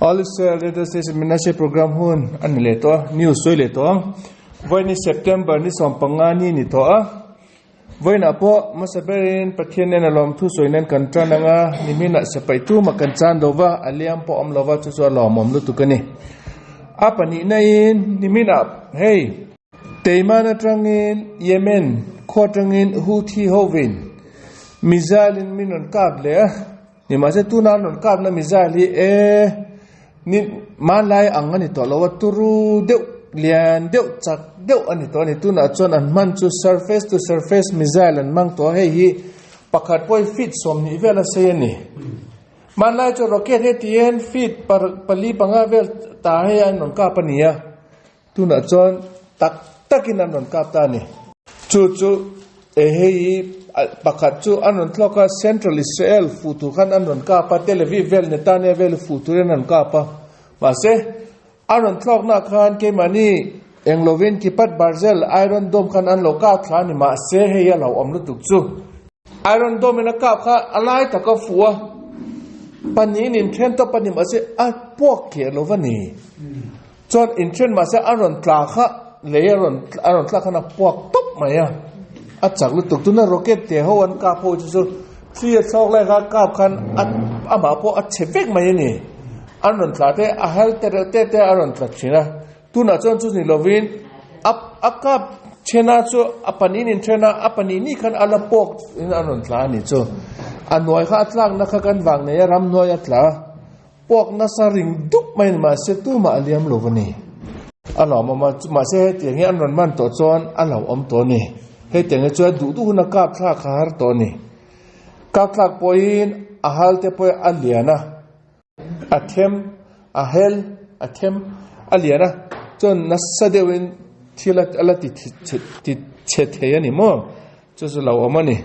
All radio station minashe program hun an le to news soi le to voi ni September ni som pangani ni to voi na po masaberin pathian nen alom thu soi nen kan trananga ni mina sapai tu makan chan dova aliam po am lova chu so lom om lu tu kani apani nain ni mina hey teimana trangin Yemen khotrangin Houthi hovin mizalin minon kable ni ma se tu na non kab na mizali ni malai angani to lawa turu deu lian deu chak deu ani to ni tuna chon an man chu surface to surface missile an mang to hei hi pakhat poi fit som ni vela se ni malai chu rocket he tien fit par pali panga vel ta he an non ka pania tuna chon tak takin an non ka ta ni chu hei pakhat chu anon thloka central Israel futu khan anon ka pa Tel Aviv vel netane vel futu ren ka pa mase anon thlok na khan ke mani englovin ki pat barzel iron dome khan an loka thani ma se he ya lo om lu tuk chu iron dome na ka kha alai ta ka fuwa panin in thren to panim ase a pok ke lovani chon in thren ma se aron tla kha le aron tla khana pok top maya achak lu tuk tu na rocket te ho an ka po chu thia chok lai ga kap khan ama po a chevek mai ni anon tla te a hal te aron tla china tu na chon chu ni lovin akap chena chu apani nin chena apani ni khan ala pok in anon tla ni chu anoi kha atlak na kha kan wang ne ram noi atla pok na sa ring duk mai ma se tu ma aliam lovani alo ma se te ngi anon man to chon alo om to ni he tenge chu du na kap thla khar to ni kap thak poin ahal te poi aliana athem aliana chon nasadewin thilat alati che yani mo chu su law amani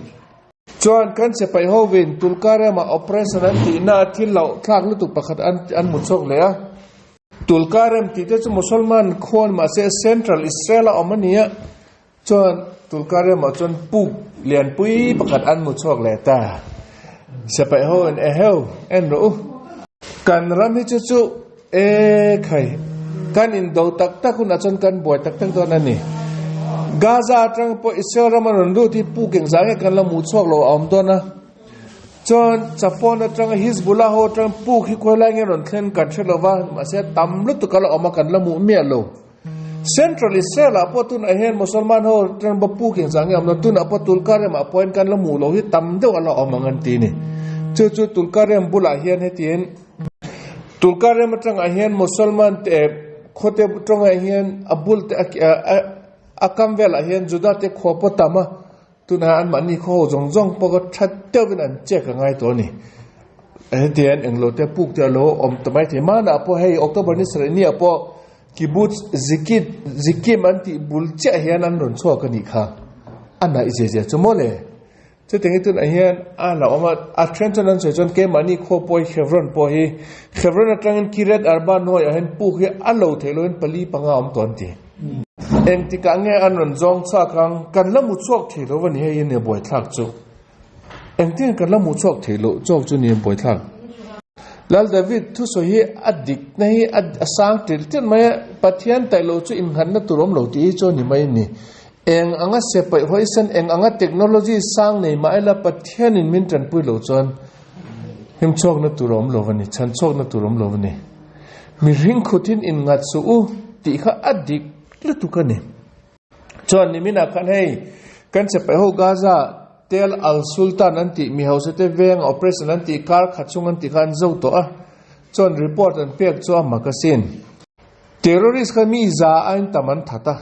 chon kan se pai hovin tulkare ma operation an ti na thil law thak lu tu pakhat an muchok le a tulkarem ti te chu musulman khon ma se central Israel amania chon tulkare ma chon puk lian pui pakhat an muchok le ta se pai ho en ro kan ram hi chu khai kan in do tak una chon kan boy tak to na ni gaza tang po Israel man ru ti pukeng zange kan la muchok lo om do na chon chapon tang Hezbollah ho tang puk hi ko la nge ron thlen kan thlowa ma se tam lu tu kala om kan la mu me lo Central Israel apotun ahen musulman ho tran bapu ke zangi amna tun apotul karem apoin kan lamu lo hi tam de ala omangan ti ni chu tul karem bula hian hetien tul karem tang ahen musulman te khote tong ahen abul te akam vel ahen juda te khopotama tuna an mani kho jongjong pogot that tewin an che ka ngai to ni hetien englo te puk te lo om tamai the mana apo hei October ni sreni apo kibbutz zikim anti bulcha hian an ron chho ka ni kha ana ije chumole che tengi tun hian ala oma a trenton an chon ke mani kho poi Hebron po hi Hebron atangin kiret arban hoi a hen pu hi alo theloin pali panga om ton ti eng ti ka nge an ron jong cha kang kan lamu chok thelo wani he ne boy thak chu eng tin kan lamu chok thelo chok chu ni boy thak lal David thu so hi adik nahi asang til mai pathian tailo chu in han na turom lo ti cho ni mai ni eng anga se pai hoisen eng anga technology sang nei mai la pathian in min tran pui lo chon him chok na turom lo wani chan chok na turom lo wani mi ring khutin in ngat su u ti kha adik le tu ka ni chon ni mina kan hei kan se pai ho Gaza Tel al Sultan anti mi house te veng operation anti kar khachung anti khan zo to a chon report an pek cho magasin terrorist kha mi za ain taman thata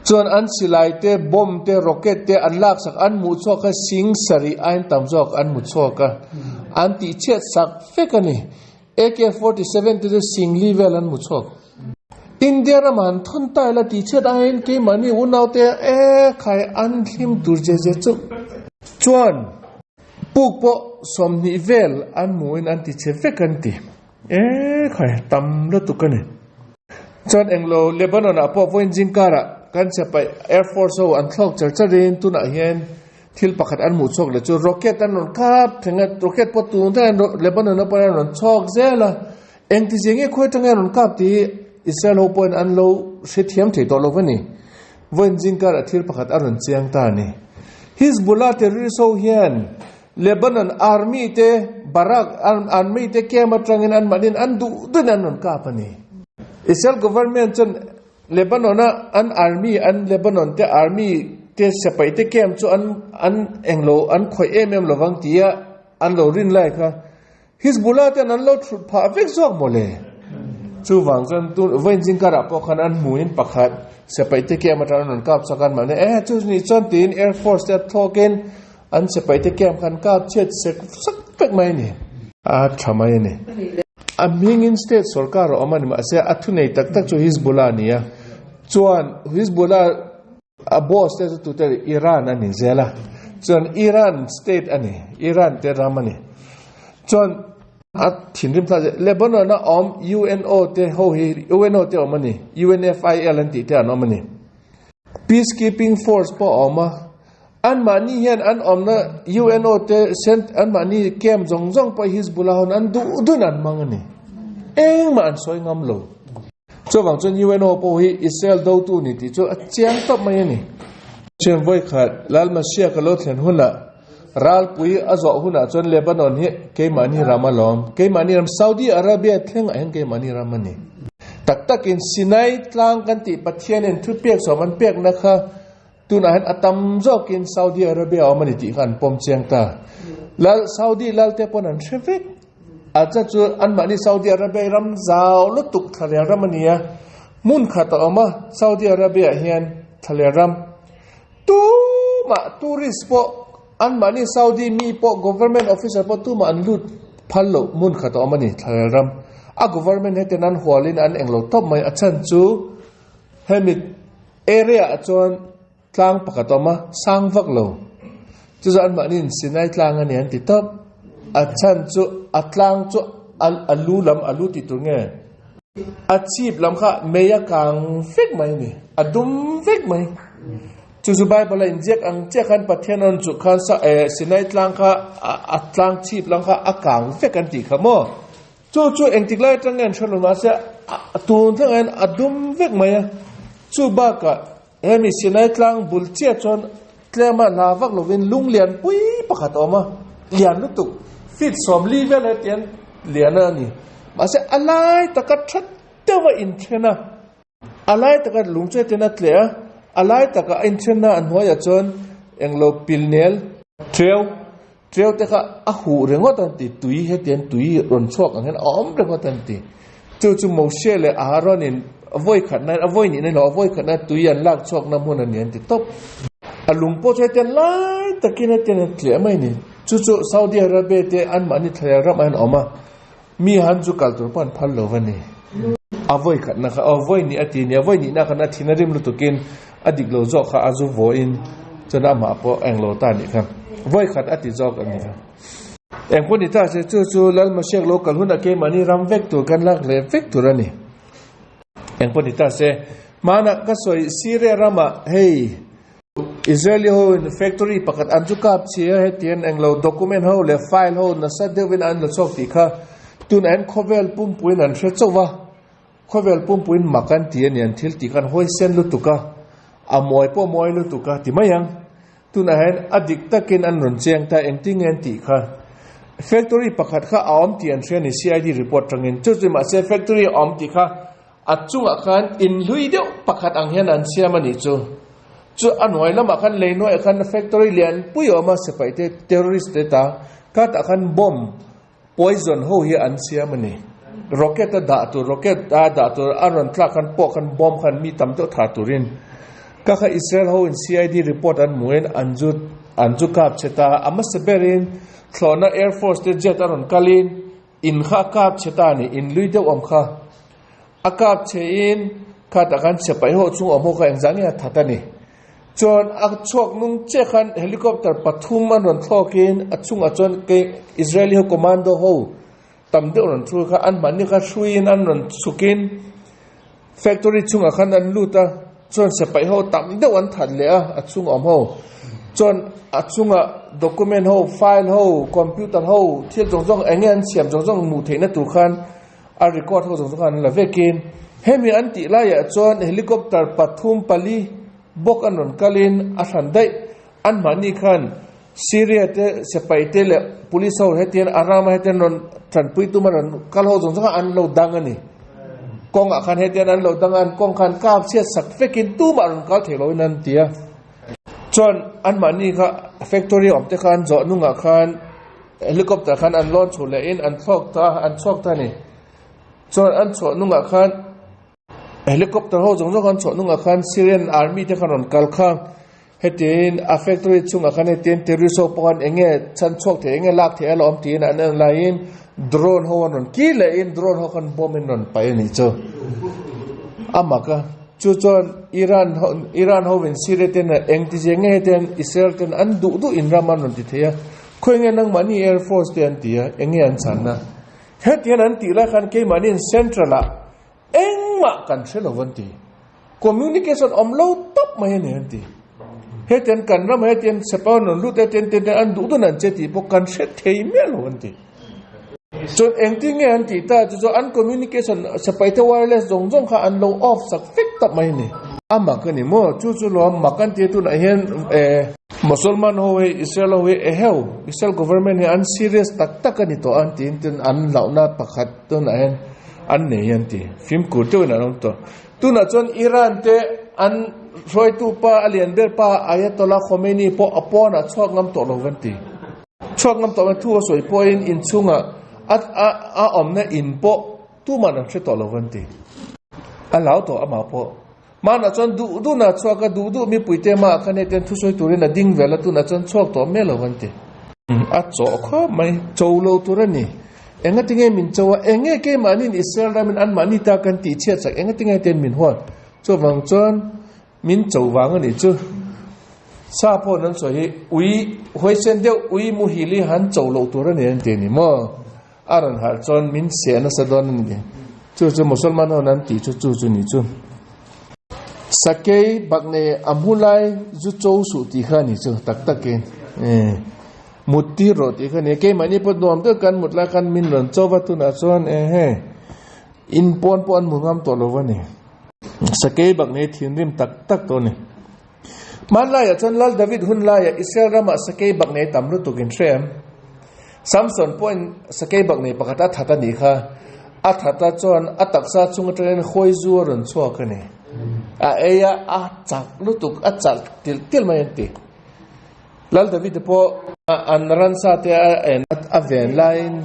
chon an silai te bom te rocket te an lak sak an mu cho kha sing sari ain tam jok an mu cho ka anti chet sak fekani AK47 te sing level an mu chok India raman thon tai la ti chet ain ke mani unau te khai an thim turje je chu chuan pukpo somni vel an muin anti chefek anti khai tam lo tukane chuan englo Lebanon apo voin jingkara kan sepai Air Force ho an thlok charcharin tuna hian thil pakhat an mu chok le chu rocket an non kap thenga rocket po tu ta Lebanon na pa non chok zela เองที่เสียงคุยตั้งแต่รุ่นกับที่อิสราเอลปนอันโลเสียเทียมที่ตัวโลกนี่วันจิงการที่ประกาศอรุณเชียงตานี่ฮิสบุลลาเทอริโซเฮียนเลบานอนอาร์มีเตบารักอาร์มีเตเกมาตรังอันมาดินอันดูดุนันรุ่นกับนี่อิสราเอล government จนเลบานอนอันอาร์มีอันเลบานอนเตอาร์มีเตสไปเตเกมจนอันเองโลอันคอยเอ็มโลวังตียอันโลรินไลค่ะฮิสบุลลาเตนั้นโลชุดพาเวกซอกโมเลชูวังจนตุนวันจิงการพอขนาดมูนินปักขัดสไปเตเกมาตรังรุ่นกับสักการมันจุดนี้จนตีน Air Force จะทอกินอันสไปเตเกมขันกับเช็ดสักเป็กไหมนี่ทำไมนี่มิงอินสเตทสุรการออกมาเนี่ยมาเสียอัตุนัยตักจูฮิสบุลลานี่จวนฮิสบุลลาบอสเตตุเตอร์อิหร่านอันนี้เจล่ะจวนอิหร่านสเตทอันนี้อิหร่านเตรามันนี่จวนถิ่นริมทะเลเลบานอนนะอม UNO เตโฮฮี UNO เตออกมานี่ UNFIL อันที่เตออกมานี่ Peacekeeping Force พอออกมาอันมานี่เห็นอันอมนะ UNO เตเซนอันมานี่เกมจงไปฮิสบุลลาห์อันดูนั่นมังนี่เอ็งมาอันสวยงามโลช่วงจน UNO พอฮีอิสราเอลดูตัวนี่ที่ช่วเจียงตบมาอย่างนี้เชื่อไว้ขาดลาลมาเชียกโลดเห็นหุ่นละรัลปุยอาจหุ่นละจนเลบานอนเฮเกมานี่รามาลอมเกมานี่รามซาอุดีอาระเบียเท่งเองเกมานี่รามันนี่ตักอินซินัยกลางกันติปัทเทียนทุเปียกสมันเปียกนะคะตุนอาหารอัตมจอกินซาอุดีอาระเบียเอามันติกันปมเชียงตาแล้วซาอุดีแล้วเตปนันเชฟิกอาจจะจูอันมานี่ซาอุดีอาระเบียรำซาวลุตุกทะเลรามันนี่มุนขัดออกมาซาอุดีอาระเบียเฮียนทะเลรำตูริสปออันมานี่ซาอุดีมีปอ government officer ปอตูมาอันลุดพันโลมุนขัดออกมานี่ทะเลรำgovernment ให้เตนันหัวลินอันเองโลตบไม่อาจารย์จูให้มีarea จนกลางปกติมาสร้างวักโลจุดอันมานี่สินายกลางอันนี้ติดทับอาจารย์จูอัตลางจูอัลลูติดตรงเงี้ยอาชีพลำค่ะเมียกลางฟิกไหมนี่ดุมฟิกไหมจุดใบบอลอินเจกอังเจกันประเทศนั้นจุดขันสินายกลางค่ะอัตลางชีพลำค่ะอากางฟิกกันติขโมจู่เองติดไล่ตั้งเงินชนลงมาเสียตูนตั้งเงินดุมฟิกไหมจู่บ้ากะมีสินายกลางบุลเจียจนเตลมาลาวักโลวินลุงเลียนปุ้ยประกาศออกมาเลียนลุตุฟิตสมลีเวลเตียนเลียนนี่มาเสียอะไรตะกัดชัดเจ้าว่าอินเทนะอะไรตะกัดลุงเจตินัดเลียอะไรตะกัดอินเทนะอันหัวยจนเองโลปิลเนลเทรลแต่ก็หูเรื่องว่าตันติตุยเฮเตียนตุยรอนชอกอย่างนั้นอ้อมเรื่องว่าตันติจู่โมเชลอาฮารอนินavoid ขัดนั้น avoid นี่เนาะ avoid ขัดนั้นตุยันลากชอกน้ำมันนี่ติดตบลุงพ่อใช้เตียนไล่ตะกี้นั่นเตียนเกลี่ยไม่นี่จู่ซาอุดิอาระเบียเตอันมันนี่ทะเลรับมันออกมามีหันจุกัลตัวปั้นพันโลวันนี้ avoid ขัดนะคะ avoid นี่อดีตนี่ avoid นี่นะขณะที่นั่นริมลุตุกินอดีตโลจอกข้าอาจูโวอินจะน่ามาพอแองโลตานี่ครับ avoid ขัดอดีตจอกอันนี้ครับเองคนนี้ถ้าจะจู่แล้วมาเช็คโลกันหุ่นตะกี้มันนี่รำเวกตัวกันลักเลยเวกตัวนี่เองพอดีตาเสมานักก็สวยซีเรียรามาเฮ้ยอิสราเอลเขาในแฟคทอรี่ประกาศอันจุกับเชียให้เตียนเองเราด็อกิเมนต์เขาเลยไฟล์เขานัสเดวินอันเราชอบตีค่ะตุนเอ็นคอเวลปุ่มปุ่นอันเชื่อจ้าวะคอเวลปุ่มปุ่นมากันเตียนยันทิลตีกันห้อยเส้นลุตุกะอามวยป้อมวยลุตุกะที่ไม่ยังตุนเอ็นอดีตตะกินอันรุนเจียงแต่เองติ้งเงินตีค่ะแฟคทอรี่ประกาศค่ะอ้อมเตียนเชื่อใน CID รีพอร์ตจังเงินจู่ๆมาเสียแฟคทอรี่อ้อมตีค่ะอัดจุงอาคารอินลุยเดียวประกาศอังเฮนันเสียมันนี่จู่อันหน่วยแล้วมาคันเลยหน่วยอาคารแฟคทอรี่เลียนปุยออกมาเสพไปเทอร์ริสต์เดต้าก็อาคารบอมพอยซ์โฮเฮียอันเสียมันนี่ร็อกเก็ตด่าตัวร็อกเก็ตด่าตัวอันรันทลักคันปอกคันบอมคันมีตั้มตัวถาตุรินก็คืออิสราเอลเขาอิน CID รีพอร์ตอันหมวยอันจุกับเชตาอามาสเบรินคลอน่า Air Force เจ็ตอันรันกาลินอินข้ากับเชตานี่อินลุยเดียวอมข้าอากาศเชินข้าตะกันเสพไปหัวช่วงอโมกันจังเนี่ยทัดนี่จนอักชกนุ่งเจ้าขันเฮลิคอปเตอร์ปฐุมมันรอนทอกินอัดช่วงจนเกอิสราเอลคอมมานโดหัวตั้มเดือดรอนช่วยข้าอันมันนี่ข้าช่วยอันรอนสุกินแฟคทอรี่ช่วงอันนั้นลูตาจนเสพไปหัวตั้มเดือดวันทัดเลยอัดช่วงอโมจนอัดช่วงด็อกิเมนต์หัวไฟล์หัวคอมพิวเตอร์หัวที่จงเอ็งเงินเสียมจงหมู่เทนตัวขัน a record ho zong kan la vekin hemi anti la ya chon helicopter pathum pali bok anon kalin a than dai an mani khan Syria te sepaite le police ho hetian arama hetian non tran pui tu man kal ho zong an lo dang ani kong a khan hetian an lo dang an kong khan kap sia sak vekin tu ma ron kal thelo nan tia chon an mani kha factory of te khan zo nunga khan helicopter khan an launch hole in an thok ta ni chon an cho nunga khan helicopter ho jong khan cho nunga khan Syrian army te khan on kal khang hetin a factory chunga khan hetin terrorist pon enge chan chok the enge lak the alom tin an lain drone ho on ki le in drone ho khan bomb in on pa ni cho amaka chu chon Iran ho win Syria ten eng ti jenge ten Israel ten an du in raman on ti thea khoi nge nang mani air force ten tia enge an chan na hetian an ti la khan ke mani central la engma kan thelo vanti communication omlo top mai ne anti hetian kan ram hetian sepon non lu te ten an du nan che ti po kan set thei me lo anti chon engting nge anti ta jo an communication sepaite wireless jong kha an lo off sak fik top mai ne ama ka ni mo chu lo makan ti tu na hen musulman ho Israel ho hel Israel government he an serious tak ani to anti tin an launa pakhat to na hen an ne yanti film ku to na to tu na chon Iran te an roi tu pa alien ber pa ayatollah Khomeini po apona chok ngam to lo vanti chok ngam to ma thu soi point in chunga a omna in po tu man an to lo vanti alau to ama po mana chon du na chwaka du mi puite ma khane ten thu soi turin na ding vela tu na chon chok to me lo vanti a cho kho mai cholo turani enga tinge min chawa enge ke manin Israel ramin an mani ta kan ti che chak enga tinge ten min hon cho wang chon min chau wang ani chu sa po nan so hi ui hoi sen deu ui mu hili han chau lo turani an te ni mo aran har chon min se na sa don ni chu musulman ho nan ti chu ni chu sakei bakne amulai zu chou su ti khani chu tak ke muti ro ti khani ke mani po nom te kan mutla kan min ron chowa tu na chon he in pon mungam to lo wani sakei bakne thinrim tak to ni manla ya chon lal David hunla ya Israel rama sakei bakne tamru tu kin threm Samson point sakei bakne pakata thata ni kha a thata chon ataksa chung tren khoi zu ron chwa khani a eya a chak lutuk a chal til mai ti lal David po an ran sa te a ven line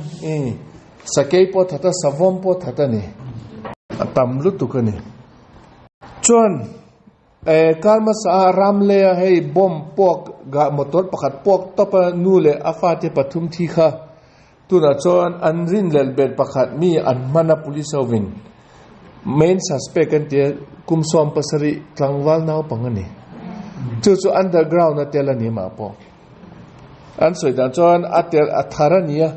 sakei po thata savom po thata ni atam lutuk ni chon karma sa ramle hei bom pok ga motor pakhat pok topa nule afate pathum thi kha tuna chon anrin lel bel pakhat mi an mana police win main suspect kan te kumsom pasari tlangwal naw pangani chu underground na telani ma po an soida chon atel atharania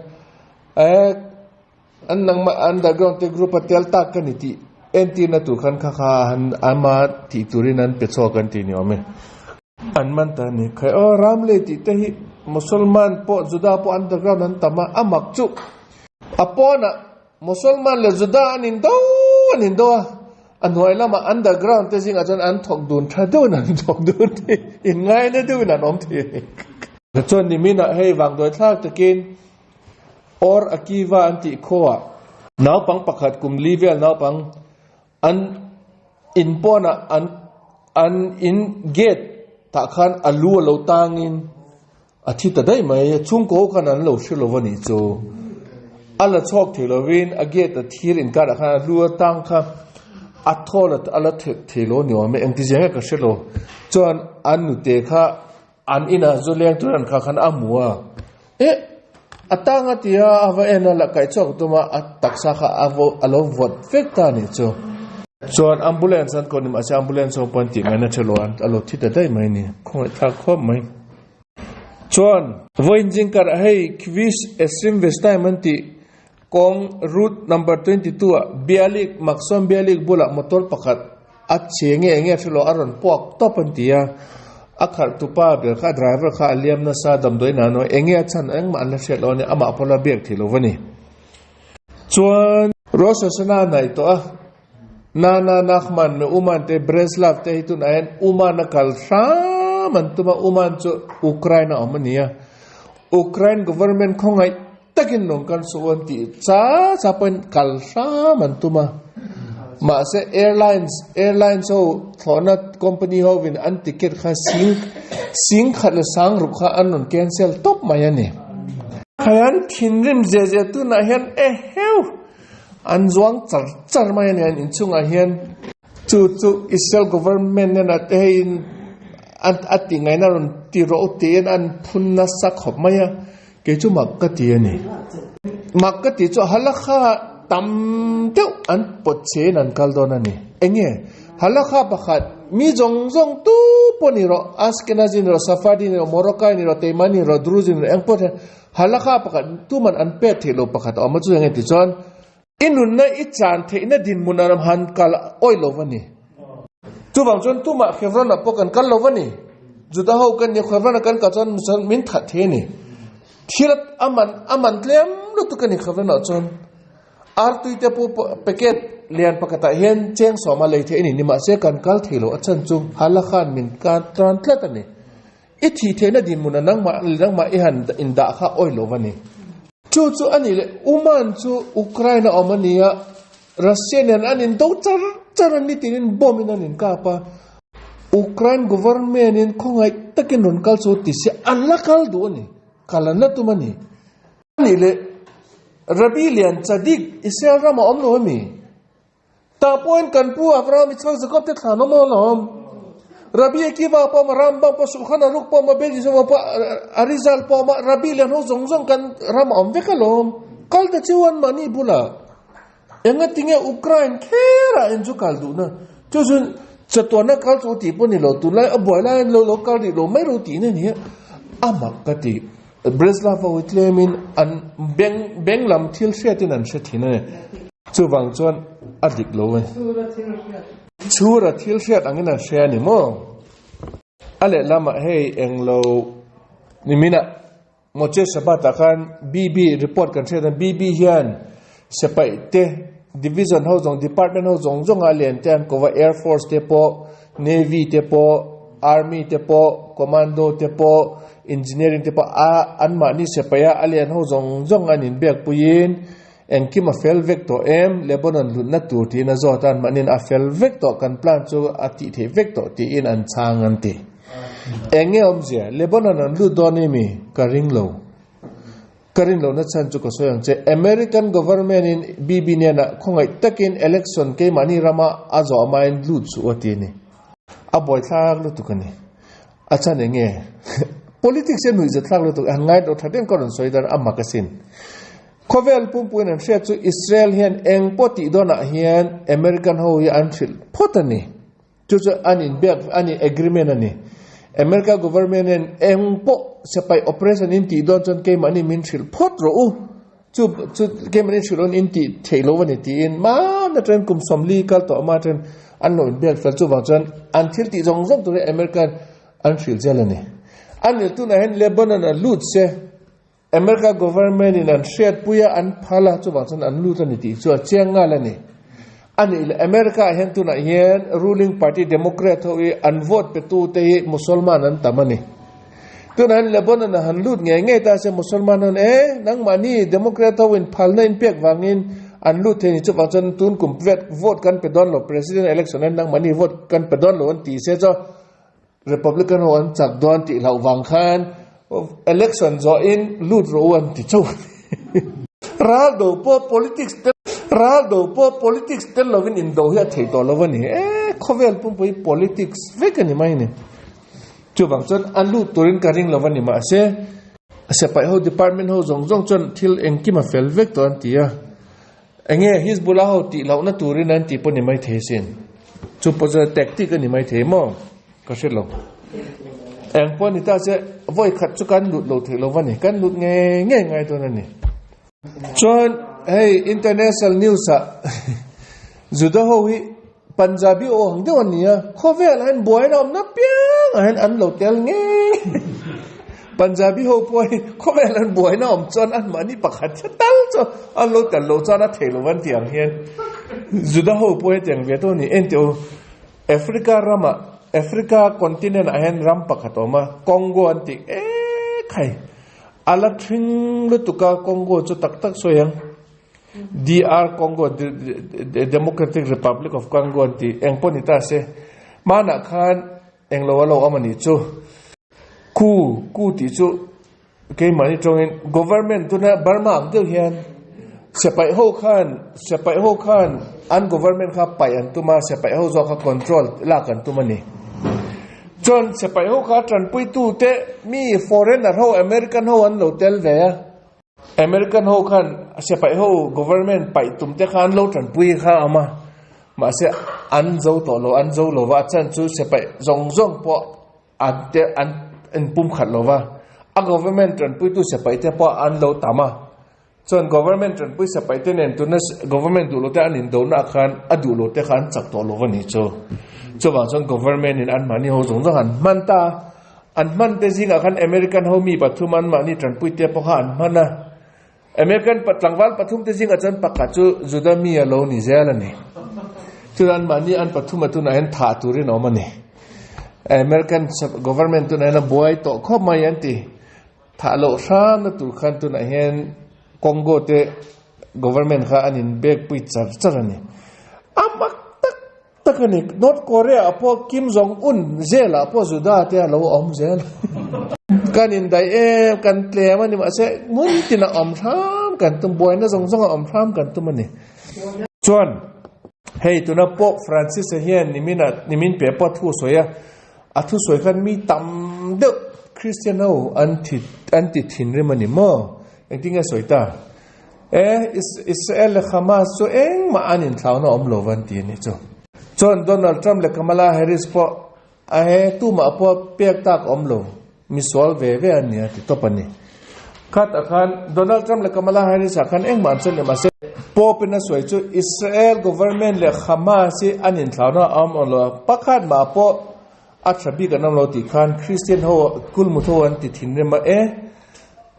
an nang ma underground te group atel ta kaniti enti na tu khan kha han ama ti turinan pecho kan ti ni ome an man ta ni khai o ramle ti te hi musulman po juda po underground an tama amak chu apona musulman le juda anin do an hoi lama underground te jing ajan an thok dun thado nan thok dun in ngai na du na nom thi la chon ni mina hei wang doi thak takin or akiva anti khoa naw pang pakhat kum level naw pang an in pona an in gate ta khan alu lo tangin athi ta dai mai chung ko khan an lo shilo wani chu ala chok thilovin a gate a thir in ka khan alu tang kha athola ala thilo ni me engti jeng ka shilo chon an nu te kha an ina zuleng turan kha khan amua atanga tia ava ena la kai chok tuma ataksa kha avo alo vot fekta ni chu chon ambulance an konim asa ambulance on panti ngana chelo an alo thita dai mai ni khoi tha khop mai chon voin jingkar hei quiz extreme vestai manti kong route number 22 bialik maksom bialik bula motor pakhat at chenge enge chelo aron pok to pantia akhar tupa ber kha driver kha aliam na sa dam doi na no enge chan eng ma la chelo ni ama pola bek thilo wani chon Rosh Hashanah này to Nana Nachman me uman te Breslav te hitun ayan uman nakal man tuma uman cho Ukraine amania Ukraine government khongai takin nong kan suwan ti cha pen kal man tuma ma se airlines ho thona company ho win an ticket kha sing khat le sang ru kha anon cancel top mayani khayan thinrim je tu na hian heu an zuang char mayani an inchunga hian chu Israel government na tein an ati ngai na ron ti ro te an phunna sak khop maya ke chu makati ani makati chu halakha tam teu an poche nan kaldon ani enge halakha pakhat mi jong tu poni ro askenazin ro safadi ro moroccan ro teimani ro druzin ro engpot halakha pakhat tu man an pe thelo pakhat ama chu nge ti chon inun na ichan theina din munaram han kal oilovani tu bang chon tu ma khevron na pokan kal lovani juda ho kan ni khevron kan ka chon min tha the ni thilat aman tlem lu tu kan ni khevron na chon ar tuite po packet lian pakata hian cheng soma lei the ni ma se kan kal thelo achan chung halakhan min kan translate ani ithi theina din mun nang ma i han inda kha oilovani chu ani le uman chu Ukraine amania Russian anin do char ni tinin bominan in ka pa Ukraine government in khongai takin non kal chu ti se anlakal do ni kalana tumani ani le Rebellion Tzadik Israel Rama omno mi ta point kan pu Abraham Yitzchak Jacob te thano mo lom Rabbi Akiva pa Rambam pa Shulchan Aruch pa ma Beis pa Arizal pa ma Rebellion ho zong kan Rama om vekalom kal ta chiwan mani bula enga tinge Ukraine khera enju kal du na chujun chatona kal chu ti poni lo tu lai aboila lo kal di lo mai ro ti ne ni amakati Breslava witlemin an benglam thil shetin an shetin chuwang chuan adik lowe chura thil shet angina share ni mo ale lama hey englo nimina moche sabata kan bb report kan shetan bb hian sepai te division ho jong department ho jong alen ten kova air force te po navy te po army te po commando te po engineering te pa anma ni sepaya alian ho jong anin bek puin engkim a fel vector em Lebanon lunna tur ti na zotan manin a fel vector kan plan chu ati the vector ti in an chang an ti enge omje Lebanon an lu doni mi karing lo na chan chu ko soyang che American government in bb ne na khongai takin election ke mani rama azo amain lu chu ati ni aboy thak lu tukani achan enge politics en nuiz thlak lo to angai do thatem koron soidar amakasin khovel pumpuin an share chu Israel hian eng poti dona hian American ho hi an thil photani chu anin bek ani agreement ani America government en eng po sepai operation in ti don chon ke mani min thil phot ro u chu ke mani thilon in ti thelo wani ti in ma na tren kum somli kal to ma tren an no bek fel chu wang chan an thil ti jong to American an thil zelani anil tu na hen Lebanon an lut se America government in an shared puya an phala chu wang chan an lut ani ti chu chenga la ni anil America hen tu na hen ruling party democrat ho an vote pe tu te musulman an tamani tu na Lebanon han lut nge ta se musulman an nang mani democrat ho in phalna in pek wangin an lut the ni chu wang chan tun kum vote kan pe don lo president election nang mani vote kan pe don lo an ti se cho Republican one chak don ti lau wang khan election zo in lut ro an ti chau raldo po politics tel lovin in do ya thei to lovani khovel pum pui politics vekani mai ne chu bang chon an lut turin karing lovani ma se pai ho department ho jong chon thil engkima fel vek to an tia enge Hezbollah ho ti lau na turin an ti poni mai thesin chu poza tactic ani mai the moก็เสร็จแล้วเองพอนี่ตาจะว่ายขัดจุกันหลุดเราถือเราวันนี้กันหลุดง่ายตัวนั้นนี่จนเฮ้ย international news อะจุดhow we Punjabi โอ้หังเดียวนี้อ่ะเขาเวลาเห็นบ่อยเรานับเพียงเห็นอันเราเตลงี้ ปัญจาบิโฮป่วยเขาแม่ลันบวยน้อมจนอันมานี่ปักขัดชะตั้งจนอันโลแต่โลจนอันเทลวันเตียงเฮียนจุดาโฮป่วยเตียงเวตัวนี้เอ็นเตียวแอฟริการามาแอฟริกาคอนติเนนต์อาเห็นรัมปักขัดออกมาคองโกอันติใครอาลัดทิ้งลุตุกาคองโกจุดตักสวยยัง DR Congo Democratic Republic of Congoอันติเอ็งปนิตาเซมาหนักขันเอ็งโลว่าโลอามันนี่จูกูติจูเกี่ยมันนี่ตรงนี้ government ตัวนั้นบาร์มาอันเดียวเฮียนเสียไปหัวขันอัน government ข้าไปอันตัวมาเสียไปหัวจอข้า control ลากันตัวมันนี่จนเสียไปหัวข้าจนปุยตู้เตะมี foreigner หัว American หัวอันโลเทลเวีย American หัวขันเสียไปหัว government ไปตุ้มเตะขันโลจนปุยข้าเอามาเสียอันโจตัวโลอันโจโลว่าจันจูเสียไปจงพออันเตะอันปุ่มขัดโลว่าgovernment จนปุยตู้เสียไปเตะพออันโลตามาส่วน government จนปุยเสียไปเตะเนี่ยตัวนั้น government ดูโลเตะอันนี้โดนอาคารดูโลเตะขันจักตัวโลวันนี้จูบางส่วน government นี่อันมานี่เขาจงหันมันตาอันมันแต่จริงอาคาร American เขามีปัจจุบันมานี่จนปุยเตะพอขันมันนะ American ปัจจุบันปัจจุบันแต่จริงอาจารย์ประกาศจูดามีโลนี่เจ้าละนี่จุดอันมานี่อันปัจจุบันตัวนั้นถาตุรินอมันนี่American government ตัวนั้นบวยโตข้อมายันตีถ้าโลกร้านตัวขันตัวนั้นเห็นคองโกเต government ข้าอันนี้เบกปิดจัดนี่อามักตักนี่ North Korea พอคิมจองอุนเจล่ะพอสุดาเตะเราอมเจลกันอินไดกันเตะมันนี่มาเสะมุนตินะอมทามกันตัวบวยน่ะจงอมทามกันตัวมันนี่ชวนเฮ้ยตัวนั้นพอฟรานซิสเฮียนนี่มินเปียพอทูสวยอาทุสวยกันมีตำเด็กคริสเตียนเอาอันติทินเรื่องมันนี่มั่วอย่างที่งั้นสวยตาอิสราเอลและฮามาสเองมาอันนี้สาวน้อมโลวันตีนี่จนโดนัลด์ทรัมป์และคามาลาแฮร์ริสพอตู้มาพอเปียกตากอมโลมีสวลเวอันนี้ที่ตัวปนี่ขัดอาคารโดนัลด์ทรัมป์และคามาลาแฮร์ริสอาคารเองมาเสนอมาเสพอเป็นสวยจูอิสราเอล government และฮามาสอันนี้สาวน้อมโลปักขัดมาพออัตบีกันน้ำเราติดขันคริสเตียนหัวกุลมุทวันติดหินเรื่องมา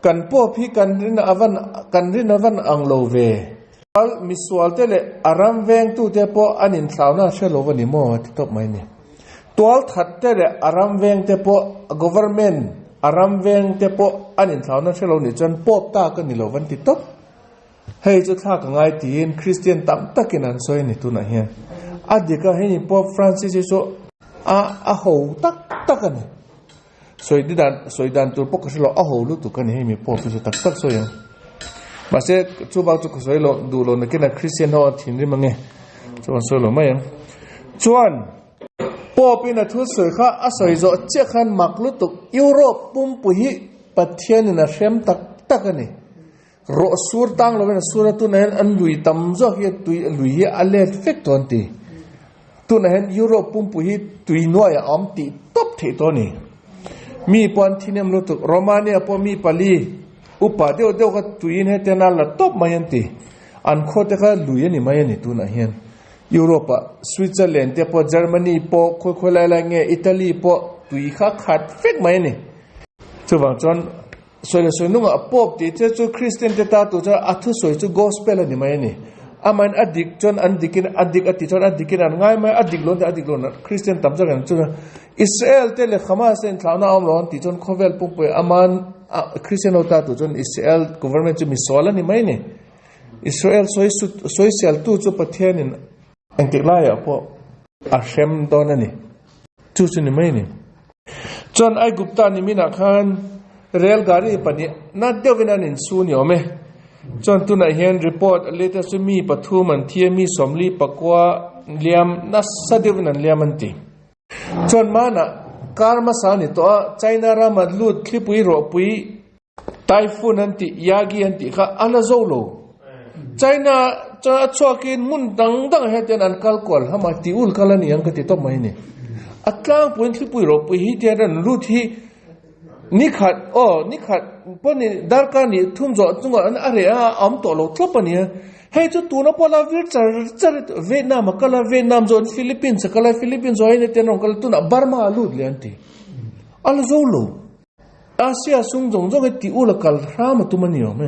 กันพวกพี่กันรินอวันอังโลเวมิสวาลเตเลอารามเวงตู้เตปออันอินสาวน่าเชลวันนี้มั่วที่ตบไม่เนี่ยตัวถัดเตเลอารามเวงเตปอ government อารามเวงเตปออันอินสาวน่าเชลนี่จนปอบตากันนี่โลวันที่ตบให้จุดท่ากันไงตีนคริสเตียนตั้มตะกินันซอยนี่ตัวไหนเฮียอดีตก็ให้นี่ปอบฟรานซิสโซโหตักกันนี่สวยดันตัวพวกเขาเราโหรู้ตัวกันนี่ให้มีปอบฟิสตักสวยยังมาเสกชูบางตัวสวยเราดูเราในกินคริสเตียนเขาทิ้งได้มั้งไงชวนสวยเราไหมยังชวนปอบเป็นทุสวยข้าอาศัยจะเจ้าขันมักรู้ตัวยุโรปปุ่มปุยประเทศนี่นะเชื่อมตักกันนี่รอสูรตั้งเราเป็นสูรตัวนั้นอันลุยตั้มจ่อเฮียตุยลุยอัลเลฟเฟกตัวนี้ตัวนั้นยุโรปปุ่มปุยตุยนัวอมตีตบเทตัวนี้มีปอนที่เนี่ยมรู้ตัวโรมาเนียพอมีปาลีอุปาเดียวก็ตุยเนี่ยเทนัลละตบมายันตีอันโคตรก็ลุยนี่มายันนี่ตัวนั้นเฮียนยุโรปสวิตเซอร์แลนด์เดี๋ยวพอเยอรมนีพอค่อยๆไล่ๆเงี้ยอิตาลีพอตุยขาดเฟกมายันนี่ช่วงบางจนสวยนุ่งอ่ะปอบตีเจ้าจูคริสเตียนเจ้าตาตัวเจ้าอัฐสวยจูกอสเปลนี่มายันนี่อามันอดีตจนอดีตอดีตจนอดีตอันง่ายไหมอดีตล้นคริสเตียนตั้มจะกันจุดอิสราเอลเตเลขมาเซนทาวนาอมร้อนติจนเขาเวลปุ่มไปอามันคริสเตียนเอาตาตัวจนอิสราเอล government จะมีสวรรค์นี่ไหมนี่อิสราเอลสวยเซลตู้จุดประเทศนี่อังกฤษไล่อ่ะพวกอาเชมตอนนั้นนี่จุดนี่ไหมนี่จนไอ้กุปตานี่มีนักขันเรลการีปนี่นัดเดียวกันนั่นสูนี่เอาไหมจนตุนเห็นรีพอร์ตเลเตอร์สมีปฐุมันเทียมีสมลีปกว่าเลียมนัสสเดียวนั้นเลียมันตีจนมานะการมาสานิตัวไชน่ารามัดลูดคลิปุยโรปุยไต้ฝุ่นนันติยากีนันติข้าอันละโซโลไชน่าจะชัวกินมุนดังเหตุนั้นคัลกอลฮามาติอุลคัลนี่ยังกติดต่อไม่เนี่ยอัตลางปุ่นคลิปุยโรปุยฮิตเดนรูที่นี่ขัดพวกนี้ดาร์การนี่ทุ่มจ่อจุงอันอะไรอัมโตโลทบปนี่ให้จุดตัวนับพอลาวิร์จะเวียดนามก็ลาเวียดนามจนฟิลิปปินส์จอยเนี่ยเต็นองก็ลตุนบาร์มาลูดเลยอันที่อัลโซโล อาเซียซุงจงจงไอติอุลกัลรามาตุมันเหนียวไหม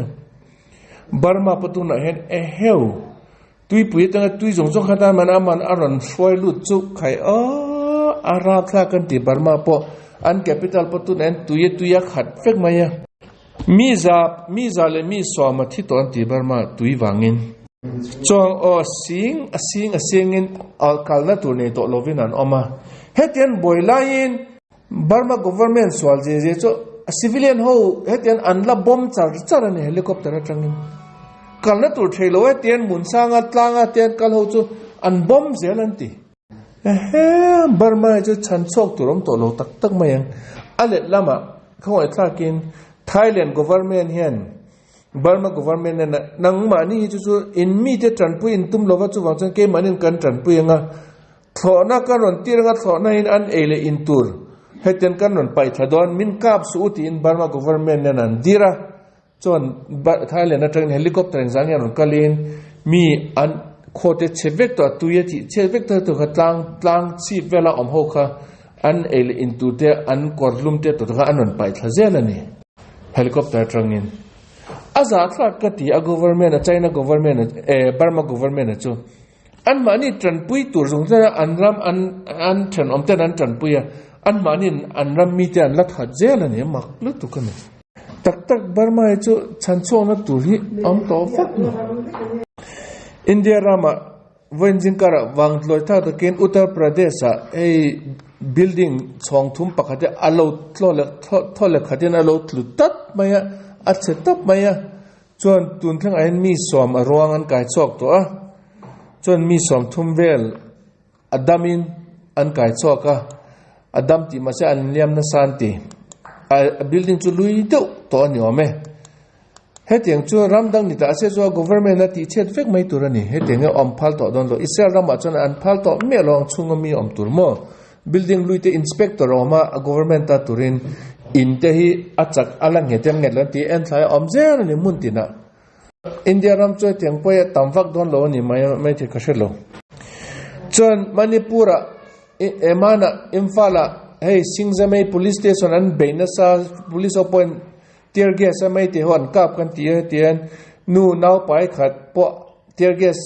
บาร์มาประตูน่ะเห็นเฮลตุยปุยตั้งตุยจงจงขนาดมันอรันช่วยลุดจุกไข่อาราคลากันที่บาร์มาปออันแคปิตอลประตูนั้นตุยขัดเฟกมายมีซาเลมีสวมาที่ตัวอันที่บาร์มาตุยวางินจงสิงอินอัลคัลนัตัวนี้ตัวโลวินันออกมาเฮติอันบอยไลน์บาร์มา government สวลเจโจcivilian เขาเฮติอันอันละบอมจาร์นี่เฮลิคอปเตอร์จังนินคัลนัตัวเทโลเฮติอันมุนสังอัตลางเฮติอันคัลเขาจูอันบอมเซลันตีบาร์มาจะชันโชคตัวรมตัวโลตักมายังอะไรละมาเขาไอ้ท่ากิน Thailand government เห็นบาร์มา government เนี่ยนังมานี่จูอินมีเตจันปุยอินตุมโลว่าจูวังจังเกมันอินกันจันปุยยังอ่ะถอนักการรอนตีรังถอนันอันเอเลอินตูร์ให้เต็นกันรอนไปถ้าโดนมินกาบสูติอินบาร์มา government เนี่ยนั่นดีระจนไทยแลนด์นั่งเฮลิคอปเตอร์ยังรอนกาลินมีอันโคเตเชเวกตัวตุยที่เชเวกตัวขัดลังชีเวลาอมโฮค่ะอันเอเลอินตูเตอันกอร์ลุมเตตัวขัดอันรอนไปถ้าเจริญนี่เฮลิคอปเตอร์จังนินอาจารย์คลาดกติอา government ไชน่า government บาร์มา government จูอันมานี่จันปุยตัวสงสัยอันรำอันฉันอมเตนันจันปุยอันมานี่อันรำมีแต่อันลัดหัดเจริญนี่มักลุตุกันนี่ตักบาร์มาจูฉันช่วงนั้นตัวที่อมต่อฟักนี่อินเดียรามาวันจิงการวังลอยท่าตะเกียนอุตตรประเทศไอ้ building ช่องทุ่มปากจะอารมณ์ทอเล็กขัดยันอารมณ์หลุดตัดไหมอะอัดเสร็จตัดไหมอะจนตุนทั้งไอ้มีสวมรวงอันกายชอกตัวจนมีสวมทุ่มเวลอดัมินอันกายชอกอดัมที่มาเสียอันเลี้ยมนัสันติbuilding จุลุยเดียวตัวนี้ว่าไหมเฮ็ดอย่างชั่วรำดังนี่แต่อาเซียน government นั่นที่เช็ดเฟกไม่ตัวนี่เฮ็ดอย่างอมพัลต่อดอนโลอิสราเอลรำมาจนอันพัลต่อไม่ลองชุ่งมีอมตัวมั่ว building ลุยที่ inspector ออกมา government ตัดตัวรินอินเตฮีอาจักอลังเห็ดยังเงินแล้วที่เอ็นใช้อมเจนนี่มุนตินะอินเดียรำช่วยเตียงไปตามฟักดอนโลนี่ไม่ที่กระเชลโลจนมณีปุระมานะอิมฟาลาเฮ้ยสิงห์จะไม่ police station อันเบนซา police appointเทียร์เกสไม่ที่หันกับกันเตียนนู่นเอาไปขัดพวกเทียร์เกส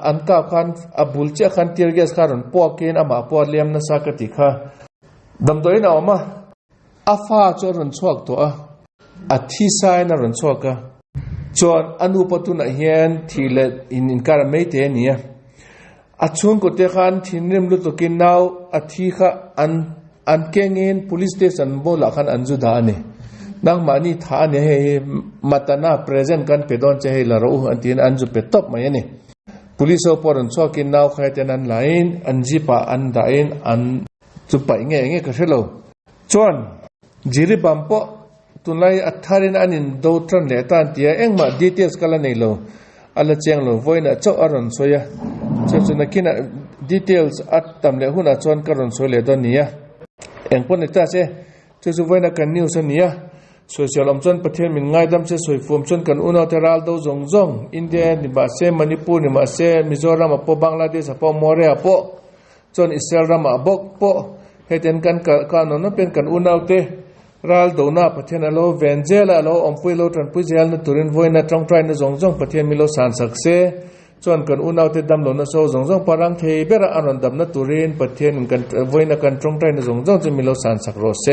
อันกับกันบุลเจ้าขันเทียร์เกสขันพวกเกณฑ์อามาพวกเลี้ยมนัสกัติค่ะดำตัวนี้เอามาอาฟ้าจวนชวกตัวอาทิสายนรนชวกจวนอนุปตุนเฮียนที่เล็ดอินการไม่เตนี่อาชุนกุเตขันที่นิมลุตุกินนาวอาทิค่ะอันเก่งเงิน police station โบลักขันอันจุดานี่นักมานี่ท่านี่ให้มาตนา present กันไปโดนจะให้ละรู้อันที่อันจุดไปตบมาอย่างนี้ police เอาปอนชวกินนาวใครจะนั้นไลน์อันจีปะอันได้อันจุดไปเงี้ยก็เช่นเราจวนจิริบัมปะตุนไลอัฐารินอันนินดูทรันเลตันที่เองมา details กันละนี่เราอัลเลเจียงเราไว้นะเจ้าอรุณสวยเจ้านักกิน details อัดตำเลหุ่นจวนกันอรุณสวยเลยตอนนี้เองพวกนี้จ้าเจ้เจ้าไว้นะกันนิวส์นี้สวยเสียลมจนประเทศมินง่ายดำเจ้าสวยฟูมจนกันอุณหภูมิราลดูจงอินเดียนี่มาเซมณิปุรนี่มาเซมิโซรัมปะบังลาเทศปะมอเรียปะจนอิสราเอลมาบกปะเหตุการณ์นั้นเป็นการอุณหภูมิรัลดูน่าประเทศนั้นเราเวนเซลาเราอมพุยเราทรันพุยเซลน์ตุรินไว้นะตรงใจนะจงประเทศมิโลสันสักเซจนกันอุณหภูมิดำลงนะโซจงปรังเทเบระอันนั้นดำนะตุรินประเทศกันไว้นะกันตรงใจนะจงจะมิโลสันสักโรเซ